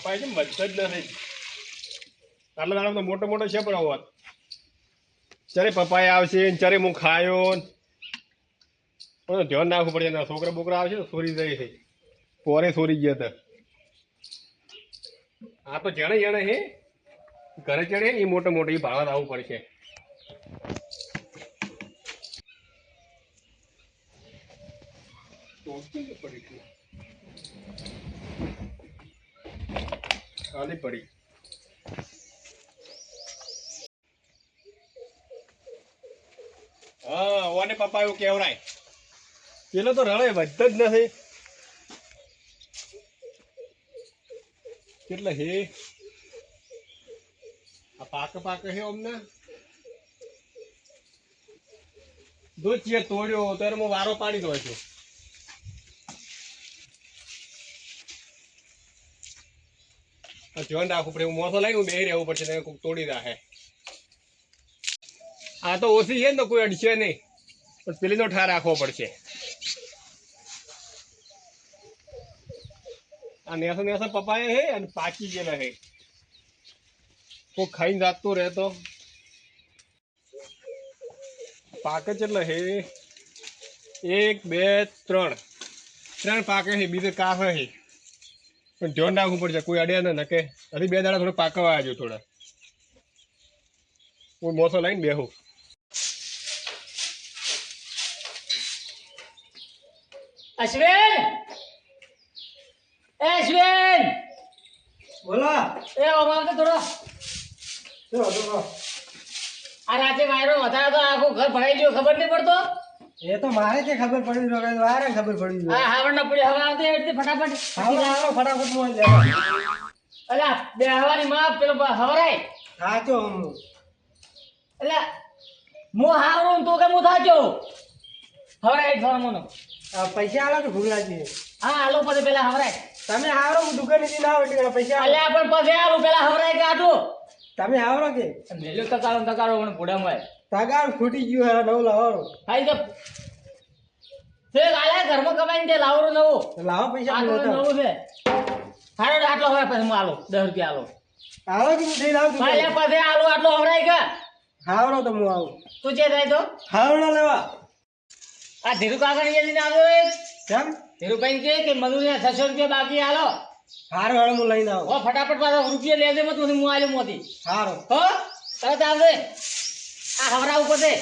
પપ્પાએ છે મદદ જ નથી. આટલા દાડા તો મોટો મોટો છે પણ હોત ચરે પપ્પાએ આવશે ચરે હું ખાયો ધ્યાન રાખવું પડે. છોકરા બોકરા આવશે તો સોરી જાય છે. પોરે સોરી ગયા હતા. આ તો જણે જણે હે ઘરે ચડે ને એ મોટો મોટો એ ભાવત આવવું પડશે. ખાલી પડી હા ઓને પપ્પા એવું કેવરાય પેલો તો રળે વધતો જ નથી. કેટલે હે આ પાક હે અમને દૂધ છે તોડ્યો ત્યારે હું વારો પાડી દઉં છું. ધ્યાન રાખવું પડે. હું મોસો લઈને હું બેહી રહેવું પડશે કોઈક તોડી રાખે. આ તો ઓછી છે ને તો કોઈ અડશે નહીં પણ પેલી નો ઠા રાખવો પડશે. આ નેસો નેસો પપ્પાએ હે અને પાકી ગયેલા હે કોઈ ખાઈને રાખતો રહેતો. પાકે એટલે હે 1 2 3 પાકે છે. બીજે કાફ હે પણ ધ્યાન રાખવું પડશે કોઈ અડે ને નકે. હજી 2 દાડા થોડો પાકવા આવજો. થોડા હું મોસો લઈને બેહું. અશ્વિન એ અશ્વિન બોલો એ અમાર તો થોડો જો આ રાતે વાયરો વધારે તો આખું ઘર ભરાઈ ગયું ખબર નહીં પડતો. એ તો મારે કે ખબર પડી જો કે વારે ખબર પડી જો હા હાવડ ના પડી હવા આવતી એટલે ફટાફટ આવો ફટાફટ મોજ લેવા અલા બે હવાની માં પેલો હવરાય સાચો હું એટલે મો હારું તો કે મો થાજો હવરાય થોડા મોનો પૈસા આલો કે ભૂલાજી હા આલો પછી પેલા હવરાય તમે આવરો હું દુકાને થી ના એટલે પૈસા અલ્યા પણ પછી આલો પેલા હવરાય કે આટલું તમે આવરો કે મેલ્યો તકારો પણ ભૂડામાં તગાર ફૂટી ગયું હે નવ લાવો ખાઈ તો તે આયા ઘરમાં કમાઈને તે લાવરો નવો લાવો પૈસા આટલો નવો છે હારો આટલો હોય પછી હું આલો 10 રૂપિયા આલો આવો કે હું દઈ લાવ ભાઈ પછી આલો આટલો હવરાય કે આવરો તો હું આવું તું જે થાય તો આવરો લેવા આ ધીરુ કાકા ને લઈને આવ્યો કેમ ધીરુભાઈ કે મજૂરી 600 રૂપિયા બાકી આલો હારો હારો હું લઈને આવું ઓ ફટાફટ પાછા રૂપિયા લેજે મત હું આલ્યો મોતી હારો હો તરત આવજે આ હવરા ઉપર દે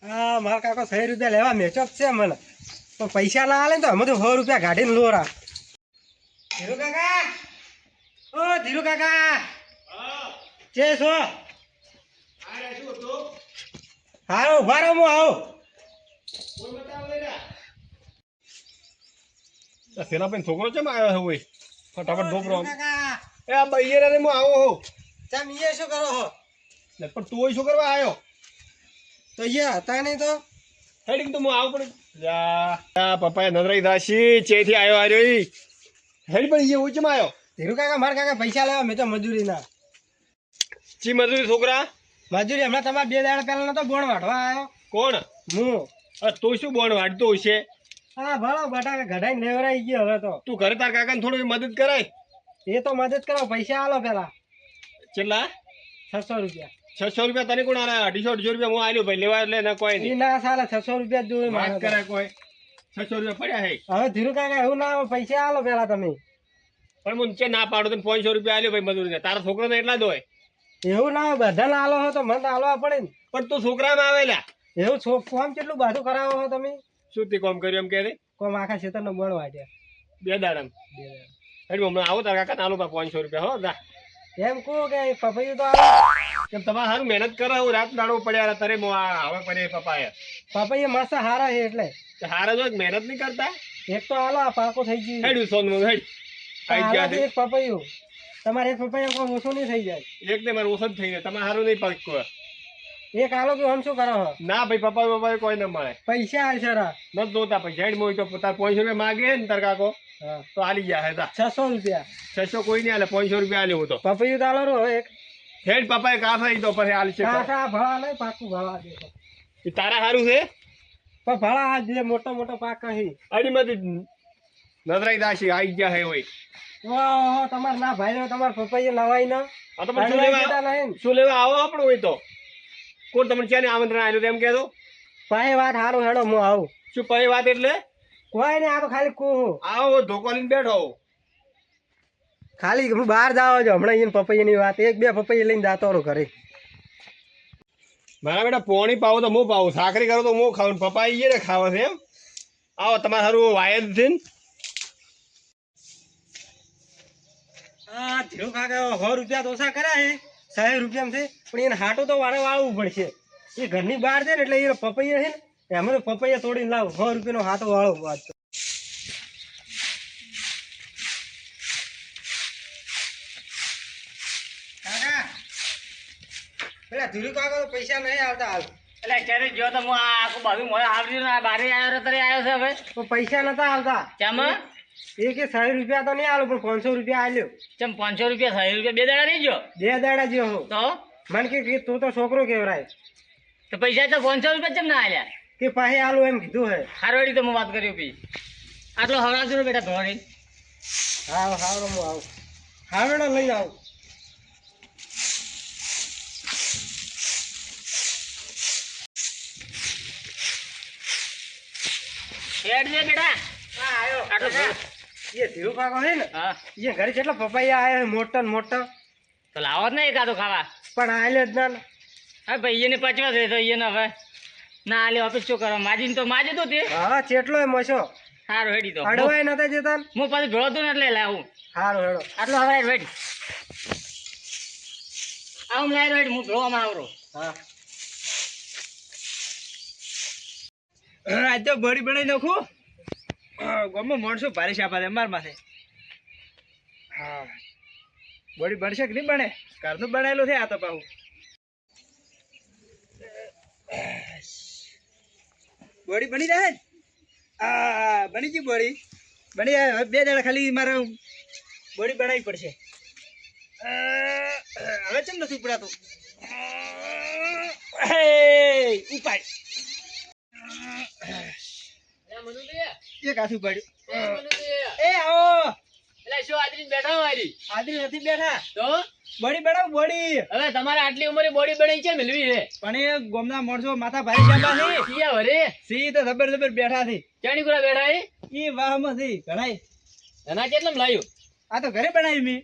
હા મારા કાકો 100 રૂપિયા લેવા મેચો છે મને પણ પૈસા ના આલે તો અમે તો 100 રૂપિયા કાઢીને લોરા. ધીરુ કાકા ઓ ધીરુ કાકા જે છો હારો ઉભા રહો હું આવું. સેનાભાઈ છોકરો કેમ આવ્યો હોય ફટાફટ ધોપરો. કાકા એ આ બૈયરા ને હું આવો હો તમે એ શું કરો છો પણ તું શું કરવા આવ્યો? તો એ હતા નહીં તો હેડી તો હું આવું પડે. પપ્પાએ નજરાઈ દાસી ચેથી આવ્યો આર્યો ઈ હેડી પણ એ ઓછમાં આવ્યો. ધીરુ કાકા મારા કાકા પૈસા લેવા મેં તો મજૂરી ના ચી મજૂરી છોકરા? મજૂરી હમણાં તમારા 2 દાડા પહેલા નતો બોણ વાટવા આવ્યો કોણ? હું. તું શું બોણ વાટતો હશે? હા ભલો બટાકા ઘડાઈને લેવરાઈ ગયો હવે તો. તું ઘરે તાર કાકાને થોડું મદદ કરાય. એ તો મદદ કરો પૈસા આલો પેલા કેટલા? 600 રૂપિયા 600 રૂપિયા તને કોણ આલે? 250 રૂપિયા હું આલ્યો ભાઈ લેવા એટલે ના કોઈ ઈ નહીં ના સાલે 600 રૂપિયા જોઈ વાત મારે કરે કોઈ. 600 રૂપિયા પડ્યા હે હવે ધીરુ કાકા એવું ના આવે પૈસા આલો પેલા તમે. પણ હું છે ના પાડું તો 500 રૂપિયા આલ્યો ભાઈ મજૂરી. તારા છોકરા તો એટલા જ હોય. એવું ના આવે બધાને આલો હો તો મને તો આલવા પડે ને. પણ તું છોકરામાં આવેલા એવું કોમ કેટલું બાધું કરાવો છો તમે. શું તે કામ કર્યું એમ કે કોમ આખા ખેતરનો બળ વાટ્યા 2 દાડા હમણાં આવો તારા કાકા આલો 500 રૂપિયા હો દા. એમ કહો કે પપૈયું તો આલો કેમ તમારે સારું મહેનત કરાવું રાત દાડો પડ્યા તરે હવે પડે પપ્પાએ પપૈયા મસ્ત હારા છે એટલે હારા જો મહેનત નહીં કરતા. એક તો આલો આ પાકો થઈ ગયું હેડ્યું સોનું હેડ આઈ ગયા એક પપૈયું તમારે એક પપૈયા કોઈ ઓછું નહીં થઈ જાય. એક ને મારે ઓછો જ થઈ જાય. તમારે સારું નહીં પાકું એક આલો કે આમ શું કરો ના ભાઈ પપ્પા કોઈ ના મળે. પૈસા આલશે રા નથી જોતા પૈસા હેડ મોઈ તો તાર 500 રૂપિયા માગે ને તાર કાકો હા તો આલી ગયા હેતા 600 રૂપિયા 600 કોઈ નહીં આલે 500 રૂપિયા આલ્યો હું તો પપૈયું તો આલો રો એક હેડ પપ્પાએ કાફા ઈ તો પછી આલશે કાકા ભાવ લે પાકું ભાવ દેખો તારા સારું છે પણ ભાડા આ જે મોટો મોટો પાક હે આડીમાંથી નજરાઈ દાશી આવી ગયા હે હોય ઓહો તમાર ના ભાઈ તમાર પપ્પાએ લવાઈ ના આ તો પણ શું લેવા શું લેવા આવો આપણું હોય તો કોણ તમને ક્યાં આમંત્રણ આવેલું તેમ કહેતો પાય વાત હારું હેડો હું આવું શું પહી વાત એટલે કોઈ નહીં આ તો ખાલી કહું આવો ધોકો લઈને બેઠો ખાલી હું બહાર જાવ છો હમણાં એને પપૈયાની વાત એક બે પપૈયા લઈને જાતો રહું ઘરે મારા બેટા પોણી પાવો તો હું પાવું સાકરી કરો તો હું ખાવું પપ્પા આવીએ ને ખાવા છે એમ આવો તમારે સારું વાયર છે ને હા ધીરો કાકા 100 રૂપિયા તો ઓછા કર્યા છે 100 રૂપિયા છે પણ એને હાટું તો વાળે વાળવું પડશે એ ઘરની બહાર છે ને એટલે એ પપૈયા છે ને એમાં તો પપૈયા તોડીને લાવ 100 રૂપિયાનો હાટો વાળો વાત કાકા પેલા ધીરુ કાકા તો પૈસા નહીં આવતા હાલ એટલે અત્યારે જો તો હું આ આખું બધું મોડે આવડ્યું ને બારે આવ્યો તરે આવ્યો છે હવે તો પૈસા નતા આવતા કેમ એ કે 100 રૂપિયા તો નહીં આલો પણ 500 રૂપિયા આલ્યો ચમ 500 રૂપિયા 100 રૂપિયા બે દાડા નહીં જો 2 દાડા જેવો હો તો મને કે તું તો છોકરો કેવરાય તો પૈસા તો 500 રૂપિયા ચમ ના આલ્યા કે પાસે આલું એમ કીધું હે હારવાડી તો હું વાત કર્યું પી આટલો હવરાજો ને બેટા ધોરી હા હાવડો હું આવું હાવડો લઈ આવું હેડ દે બેટા હા આયો આટલો ધોર. એ ધીરુ કાકો હે ને હા એ ઘરે કેટલા પપૈયા આયા મોટા ને મોટા તો લાવો જ ને એકાદો ખાવા પણ આલે જ ના હા ભાઈ એને પચવા દે તો એને હવે ના આલે ઓફિસ શું કરો માજીને તો માજે તો તે હા ચેટલો એ મસો સારું હેડી તો અડવાય નતા જતા ને? હું પાછું ભેળો તું ને એટલે લાવું હારું હેડો આટલો હવે વેટ આવું લાઈ વેટ હું ભેળવામાં આવરો હા આજ તો બળી બનાવી નાખું ગમો મળશું ભારે શાપા અમાર માથે હા બળી બનશે કે નહીં બને ઘરનું બનાવેલું છે આ તો પાછું બળી બની જાય ને આ બની ગઈ બળી બની જાય હવે 2 દાડા ખાલી મારે બળી બનાવવી પડશે હવે ચમ નથી ઉપડાતું ઉપાય એક હાથ ઉપાડ્યું એ આવો એટલે શું આદરી બેઠા હોય આદરી નથી બેઠા તો બળી બનાવ બળી હવે તમારે આટલી ઉંમરે બોડી બની છે મેળવી છે પણ એ ગોમના માણસો માથા ભારે શાબા છે કિયા વરે સી તો જબર જબર બેઠા છે ચાણી ગુરા બેઠા એ ઈ વાહમાં છે ઘણાય એના કેટલમ લાવ્યું આ તો ઘરે બનાવી મેં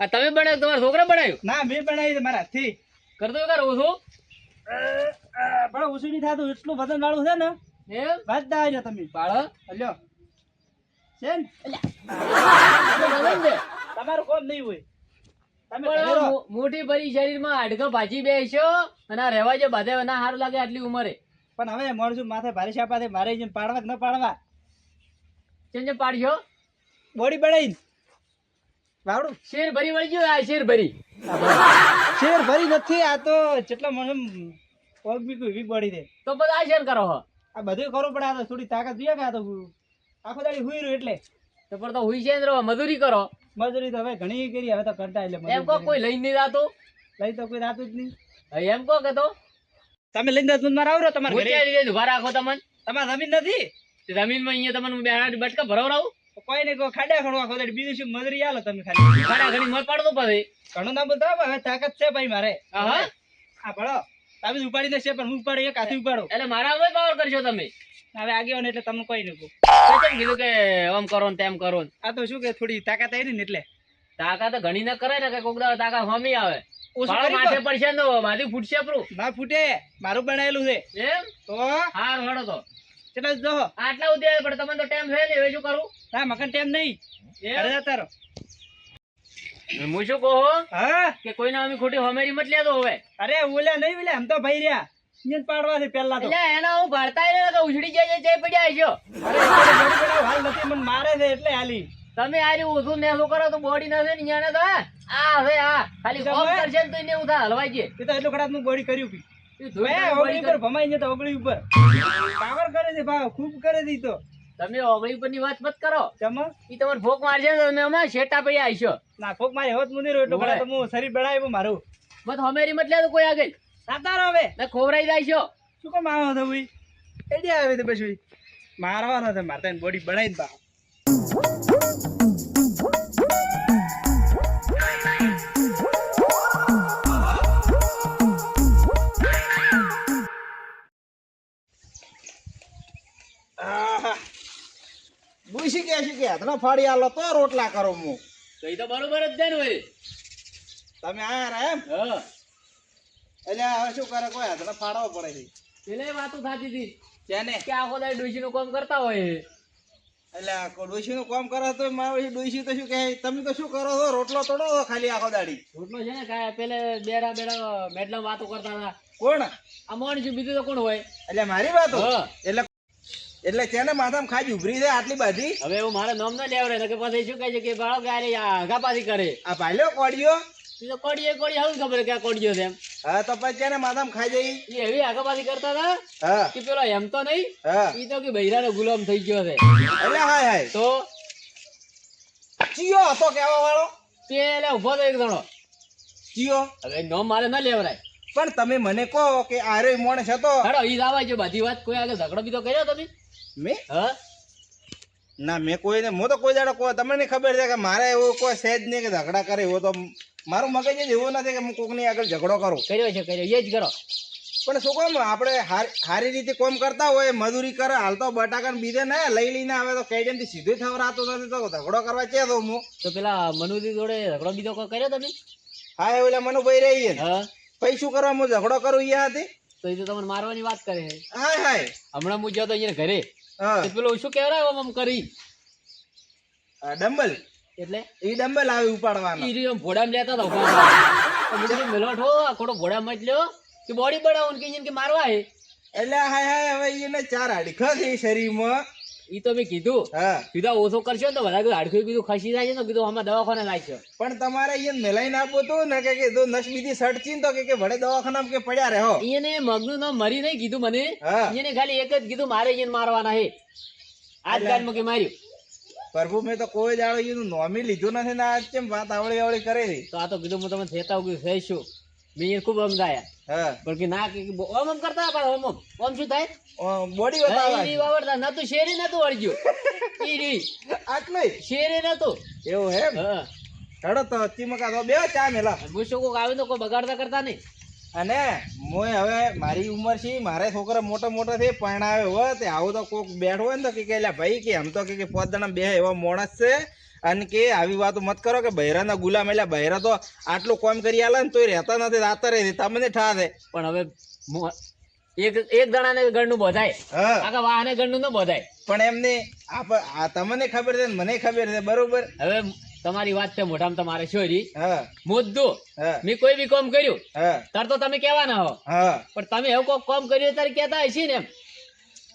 આ તમે બનાવ્યું તમારા છોકરા બનાવ્યું ના મેં બનાવી મારા હાથથી કરતો કરો છો પણ ઓછું નહીં થતું એટલું વજન વાળું છે ને એમ વાત દાજો તમે બાળો લ્યો છે ને વજન છે તમારું કોમ નહીં હોય તમે પણ ઘરે રહો. મોટી ભરી શરીરમાં હાડકા ભાજી બેસો અને આ રહેવા જો બાધે ના સારું લાગે આટલી ઉંમરે પણ હવે મળશું માથે ભારે શાપા છે મારે જેમ પાડવા કે ન પાડવા ચેમ પાડશો બોડી બનાવી વાવડું શેર ભરી વળી ગયો આ શેર ભરી શેર ભરી નથી આ તો જેટલા મને પગ બી કોઈ એવી બોડી છે તો બધા આ શેર કરો હો આ બધું કરવું પડે આ તો થોડી તાકાત જોઈએ કે આ તો આખો દાડી હુઈ રહ્યું એટલે તો પણ તો હુઈ છે ને રહો મજૂરી કરો મજૂરી તો હવે ઘણી કરી હવે તો કરતા એટલે એમ કહો કોઈ લઈ નહીં જાતું લઈ તો કોઈ રાતું જ નહીં હવે એમ કહો કે તો તમે લઈને દસ મારા આવરો તમારે હું ઘરે ક્યાં રીતે ઉભા રાખો તમને તમારે જમીન નથી તે જમીનમાં અહીંયા તમને બેહાડી બટકા ભરાવરાવું તો કોઈ ને કોઈ ખાડા ખણવા આખો દાડી બીજું શું મજૂરી આલો તમે ખાલી ઘણા ઘણી મત પાડતો પછી ઘણું ના બોલતા હો, હવે તાકાત છે ભાઈ મારે હા હા ભળો તમે જ ઉપાડી દેશે પણ હું ઉપાડે એક હાથી ઉપાડો એટલે મારા હવે પાવર કરશો તમે હવે આગે ને એટલે તમને કોઈ નહીં કહું તો કેમ કીધું કે આમ કરો ને તેમ કરો ને આ તો શું કે થોડી તાકાત આવી ને એટલે તાકા તો ઘણી ના કરે ને કે કોક દાડો તાકા હોમી આવે ઓછું ભાવ કરી માથે દો. પડશે ને તો માથી ફૂટશે પ્રું ના ફૂટે મારું બનાવેલું છે એમ તો હાર હડો તો કેટલા જો આટલા ઉદ્યા આવે પણ તમને તો ટાઈમ છે ને હવે શું કરું હા મકાન ટાઈમ નહીં ઘરે જતા રહો હું શું કહું હા કે કોઈને અમે ખોટી હોમેરી મત લેતો હવે અરે ઓલા નહીં ઓલા આમ તો ભાઈ રહ્યા ઇન્જન પાડવા છે પહેલા તો એટલે એના હું ભરતા કે ઉછળી જાય જઈ પડ્યા છો અરે અત્યારે બોડી બનાવ હાલ નથી મને મારે છે એટલે હાલી તમે આ રહ્યું ઓછું નેસું કરો તો બોડી ના છે ને અહીંયા તો આ હવે આ ખાલી કોમ કરશે ને તો એને ઉધા હલવાઈ છે એ તો એટલું ખરાબ હું બોડી કર્યું પી એ ધોઈ મેં ધોઈ ઓગળી body ઉપર ભમાઈ જતો ઓગળી ઉપર પાવર કરે છે ભાવ ખૂબ કરે છે ઈ તો તમે ઓગળી પર ની વાત મત કરો ચમ ઈ તમારે ભોગ મારશે ને તમે અમાર શેટા પડી આવીશો ના ફોક મારે હોત મુની રહ્યો એટલું ખરાબ તો હું શરીર બનાવ્યું મારું મત હોમેરી મત લે તો કોઈ આગળ સાતા રહો હવે ને ખોવરાઈ જાય છો શું કામ આવો છો ભાઈ એટલે આવે તો પછી મારવાનો છે મારતા બોડી બનાવી જ બા ડોશી કે છે કે હાથનો ફાડી આલો તો રોટલા કરો હું તો એ તો બરોબર જ છે ને ભાઈ. તમે આયા રહ્યા એમ હા એટલે હવે શું કરે કોઈ હાથનો ફાડવો પડે છે પેલે વાતો થતી હતી તેને કે આખો દાડો ડોશીનું કામ કરતા હોય એટલે ડોશીનું કામ કરે તો મારું ડોશી તો શું કહે તમે તો શું કરો છો રોટલો તોડો છો ખાલી આખો દાડી રોટલો છે ને કાંઈ પેલે બેડા મેડલા વાતો કરતા હતા. કોણ આ માણસ બીજું તો કોણ હોય? એટલે મારી વાતો હા. એટલે તેને માથામાં ખાજ ઉભરી છે આટલી બધી હવે એવું મારે નામ ના લેવડે ને કે પછી શું કહે છે કે બાળો કે અરે આગા પાછી કરે આ ભાલ્યો કોડિયો ઈ તો કોડીએ કોડી હવે ખબર કે આ કોડીયો છે એમ. હા તો પછી તેને માથામાં ખાઈ જઈ ઈ એવી આગા પાછી કરતા હતા હા કે પેલો એમ તો નહીં હા ઈ તો કે બૈરાનો ગુલામ થઈ ગયો છે. એટલે હાય હાય તો ચિયો હતો કેવા વાળો પેલે ઉભો તો એક જણો. ચિયો હવે નામ મારે ના લેવડાય. પણ તમે મને કહો કે આરે માણસ હતો હેડો ઈ જ આવા જો બધી વાત કોઈ આગળ ઝઘડો બીજો કર્યો તમે? મેં હા ના મેં કોઈને હું તો કોઈ દાડો કોઈ તમને ખબર છે કે મારે એવો કોઈ સહેજ નહીં કે ઝઘડા કરે એવો તો મારું મગજ જ એવું નથી કે હું કોકની આગળ ઝઘડો કરું કર્યો છે કર્યો એ જ કરો. પણ શું કામ આપણે સારી રીતે કામ કરતા હોય મજૂરી કરે હાલ તો બટાકા ને બીજે ના લઈ લઈને આવે તો કઈ ટાઈમથી સીધું થવરાતો નથી તો ઝઘડો કરવા છે તો હું તો પેલા મનુજી જોડે ઝઘડો બીજો કોઈ કર્યો તમે? હા એવું મનુ ભાઈ રહી ને હા પછી શું કરવા હું ઝઘડો કરું અહીંયા હતી તો એ તો તમને મારવાની વાત કરે છે. હાય હાય હમણાં હું ગયો તો અહીંયા ઘરે હા તો પેલો શું કહેવાય આમ કરી ડમ્બલ એટલે એ ડમ્બલ આવે ઉપાડવાનો ઈ રહ્યો ભોડામાં લેતા હતા ઉભા મેલોઠો આખોડો ભોડામાં જ લ્યો કે બોડી બનાવો ને કે મારવા હે. એટલે હાય હાય હવે એને ચાર હાડખા છે શરીરમાં ઈ તો મેં કીધું હા કીધું ઓછો કરશો ને તો બધા હાડકું કીધું ખસી જાય છે ને કીધું આમાં દવાખાને લાગશો. પણ તમારે અહીંયા મેલાઈને આપવું હતું ને કે કીધું નસ બીજી સટચીન તો કે વડે દવાખાનામાં કે પડ્યા રહો એને મગનું નામ મરી નહીં કીધું મને. હા એને ખાલી એક જ કીધું મારે એને મારવાના હે. આજ ગાડમાં કે માર્યું પ્રભુ મેં તો કોઈ દાડો એનું નોમી લીધું નથી ને આજ કેમ વાત આવડી આવડી કરે છે તો આ તો કીધું હું તમને થેતા ઉગી થઈશું. મેં એને ખૂબ સમજાયા હા પણ કે ના કે ઓમ ઓમ કરતા પણ ઓમ ઓમ ઓમ શું થાય? બોડી હા, બતાવવા ઈ વાવડતા નતું શેરે નતું વળગ્યું ઈ રી આટલું શેરે નતું. એવું હે હા હેડો તો ચીમકા તો બે ચા મેલા હું શું કોક આવે તો કોઈ બગાડતા કરતા નહીં. અને મોય હવે મારી ઉંમર છે મારે છોકરા મોટા મોટા છે પરણાવે હોય તે આવું તો કોક બેઠો હોય ને તો કે લે ભાઈ કે આમ તો કે 5 જણા બે એવા માણસ છે અને કે આવી વાતો મત કરો કે બૈરાના ગુલામ એટલે બૈરા તો આટલું કામ કરી આલે ને તોય રહેતા નથી રાતા રહે તમને ઠા છે પણ હવે એક જણાને ગળનું બોધાય હા આખા વાહને ગળનું ન બોધાય. પણ એમને આ તમને ખબર છે ને મને ખબર છે બરોબર હવે તમારી વાત છે મોઢામાં તમારે શું રી હા મુદ્દો હા મેં કોઈ બી કામ કર્યું હા તાર તો તમે કહેવાના હો હા પણ તમે એવું કોઈ કામ કર્યું ત્યારે કહેતા હશે ને એમ.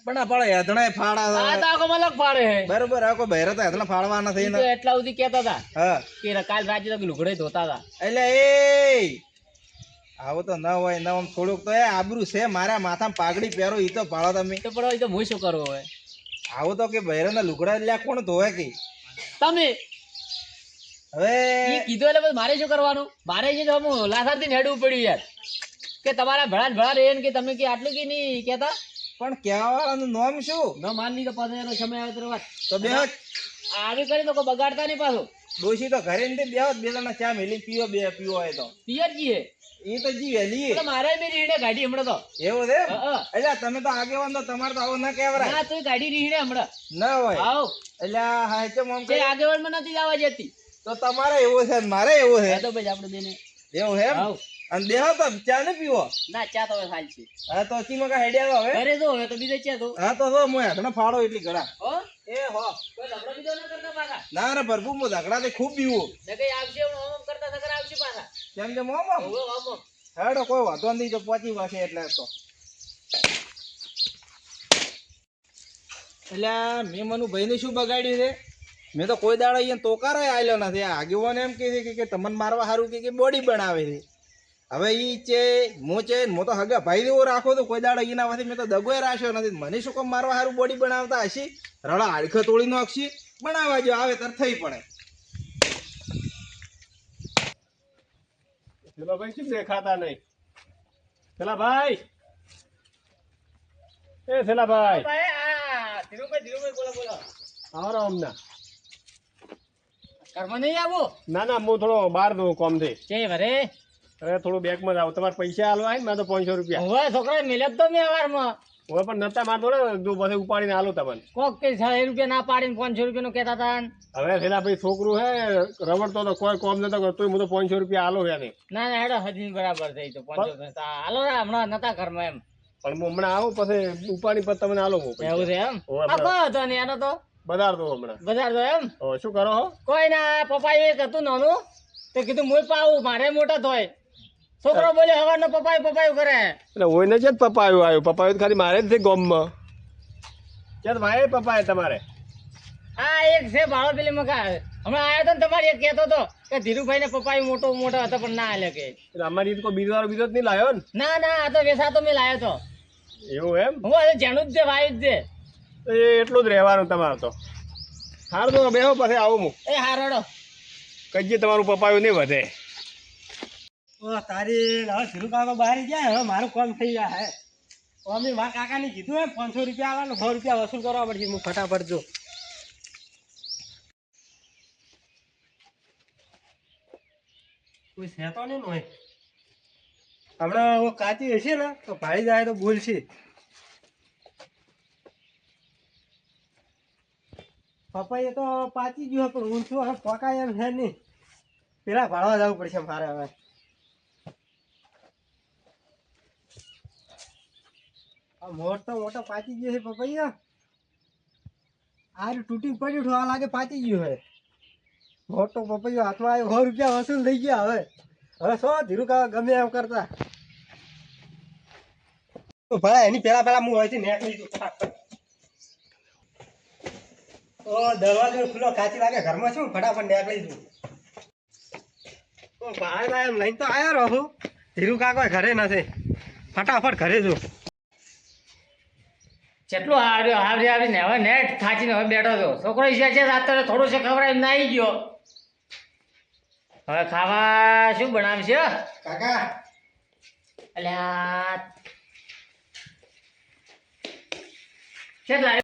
પણ આ પણ હેધણા ફાડા આ તો આખો મલક ફાડે હે. બરોબર આ કોઈ બૈરા તો હેધણા ફાડવાના થઈ ઈ ને તો એટલા સુધી કહેતા હતા હા કે કાલ રાજ્ય તો લુગડે ધોતા હતા. એટલે એ આવું તો ન હોય ન આમ થોડુંક તો એ આબરૂ છે મારા માથામાં પાઘડી પહેરો ઈ તો પાડો તમે તો પણ હવે તો હું શું કરવું હવે? આવું તો કે બૈરાના લુગડા લ્યા કોણ ધોવે કે તમે હવે ઈ કીધું એટલે પછી મારે શું કરવાનું? મારે જે તો હું લાસારથી હેડવું પડ્યું યાર કે તમારા ભળા રહે ને કે તમે કે આટલું કે નહીં કહેતા પણ કહેવા વાળાનું નામ શું ન માનલી તો પાછો એનો સમય આવે તો વાત તો બે આવી કરી તો કોઈ બગાડતા નહીં પાછું. ડોશી તો ઘરે ને બે જણા ચા મેલી પીવો બે પીવો હોય તો પિયર જીએ એ તો જી વેલી એટલે મારે બી રીહડે ગાડી હમણાં તો એવું છે હા. એટલે તમે તો આગેવાન તો તમારે તો આવું ના કહેવાય ના તું ગાડી રીહડે હમણાં ના હોય આવ એટલે હા ચમ આમ તે આગેવાનમાં નથી જવા જતી. તો તમારે એવું છે ને મારે એવું છે હા તો ભાઈ આપણે બેને એવું છે એમ? આવ અને દેહો તો ચા ને પીવો ના ચા તો હવે ખાલી છે હા તો ચીમકા હેડ્યા હવે ઘરે તો હવે તો બીજે ચા તો હા તો હું હેઠળ ફાડો એટલી ઘડા હો એ હો કોઈ ઝઘડો બીજો ના કરતા પાછા ના રે પ્રભુ હું ઝઘડાથી ખૂબ પીવું ને કઈ આવશે ઓમ ઓમ કરતા સગર આવશે પાછા. કેમ કે મોમો ઓવો ઓમ હેડો કોઈ વાંધો નહીં તો પહોંચી વાસે એટલે તો એટલે મેં મનુ ભાઈને શું બગાડ્યું છે મેં તો કોઈ દાડો અહીંયા તોકારો આવેલો નથી આ આગેવાન એમ કહે છે કે તમને મારવા સારું કે બોડી બનાવે છે હવે ઈ છે હું તો હગા ભાઈ જેવો રાખો તો કોઈ દાડો એના વાથી મેં તો દગોય રાખ્યો નથી મને શું કામ મારવા સારું બોડી બનાવતા હશી રડા હાડખો તોડી નાખશી બનાવવા જો આવે ત્યારે થઈ પડે પેલા ભાઈ શું દેખાતા નહીં? પેલા ભાઈ એ શેલાભાઈ ભાઈ આ ધીરુભાઈ બોલો બોલો. આવો હમણાં. ઘરમાં નહીં આવું ના ના હું થોડો બહાર દઉં કોમથી. છે ભરે હવે થોડું બેગમાં જ આવું. તમારે પૈસા હાલવા આવે ને મેં તો 500 રૂપિયા. હવે છોકરા મિલત તો મેં અવારમાં હવે પણ નતા માર થોડે જો પછી ઉપાડીને હાલો તમને. કોક કે 60 રૂપિયા ના પાડીને 500 રૂપિયાનું કહેતા હતા ને. હવે શેલાભાઈ છોકરું હે રમડતો તો કોઈ કોમ નતો કરતો હું તો 500 રૂપિયા હાલો એને. ના ના હેડો હજી બરાબર થઈ તો 500 થતા હાલો રે હમણાં નતા ઘરમાં એમ પણ હું હમણાં આવું પછી ઉપાડી પછી તમને હાલો હું પૈસા. એવું છે એમ હોવે, આ કોઈ હતો નહીં એનો તો બજાર દો હમણાં. બજાર તો એમ હવે શું કરો હો? કોઈ ના પપ્પા એક હતું નાનું તો કીધું મુય પાવું મારે મોટા થોય છોકરો બોલે હવાનો પપ્પાયું કરે એટલે હોય ને જ પપ્પા આવ્યો પપ્પા ખાલી મારે જ છે ગોમમાં. ક્યાં ભાઈ પપ્પા તમારે? આ એક છે ભાડો પેલી મકા હમણાં આવ્યો તો ને તમારે એક કહેતો હતો કે ધીરુભાઈ ને પપ્પાયું મોટો હતો પણ ના હાલે કે એટલે અમારી કોઈ બીજો બીજો જ નહીં લાવ્યો ને. ના આ તો વેસા તો મેં લાવ્યો તો એવું એમ? હું હવે જેનું જ છે વાયુ જ છે તો એ એટલું જ રહેવાનું તમારે તો. સારું તો બેહો પછી આવું હું. એ હારડો કહીએ તમારું પપ્પાયું નહીં વધે. ઓ તારી હવે ધીરુ કાકા બહાર ગયા હવે મારું કામ થઈ ગયા હે અમે મારા કાકાને કીધું એમ 500 રૂપિયા આલો 100 રૂપિયા વસૂલ કરવા પડશે હું ફટાફટ જો કોઈ સહેતો નહીં હોય હમણાં કાચી હશે ને તો ભાડી જાય તો બોલશે પપ્પા એ તો પાચી ગયો પણ ઊંચું હવે પકાય એમ છે નહીં પેલા ભાડવા જવું પડશે મારે હવે આ મોટો પાચી ગયો છે પપૈયા આ તૂટી પડ્યું ઠોવા લાગે પાચી ગયું હે મોટો પપૈયો હાથમાં આવ્યો 100 રૂપિયા વસૂલ થઈ ગયા હવે શું ધીરુ કાકા ગમે એમ કરતા તો ભાઈ એની પેલા હું અહીંથી નીકળી જઉં ફટાફટ ઓ દરવાજો ખુલ્લો કાચી લાગે ઘરમાં છું ફટાફટ નીકળી જઉં તો ભાઈ એમ લઈને તો આવ્યા રહું ધીરુ કાકા ઘરે નથી ફટાફટ ઘરે જઉં જેટલું આવીને હવે નેટ થાચીને હવે બેઠો હતો છોકરો છે રાત્રે થોડું છે ખવડાવીને નાઈ ગયો હવે ખાવા શું બનાવશે કાકા અલ્યા કેટલા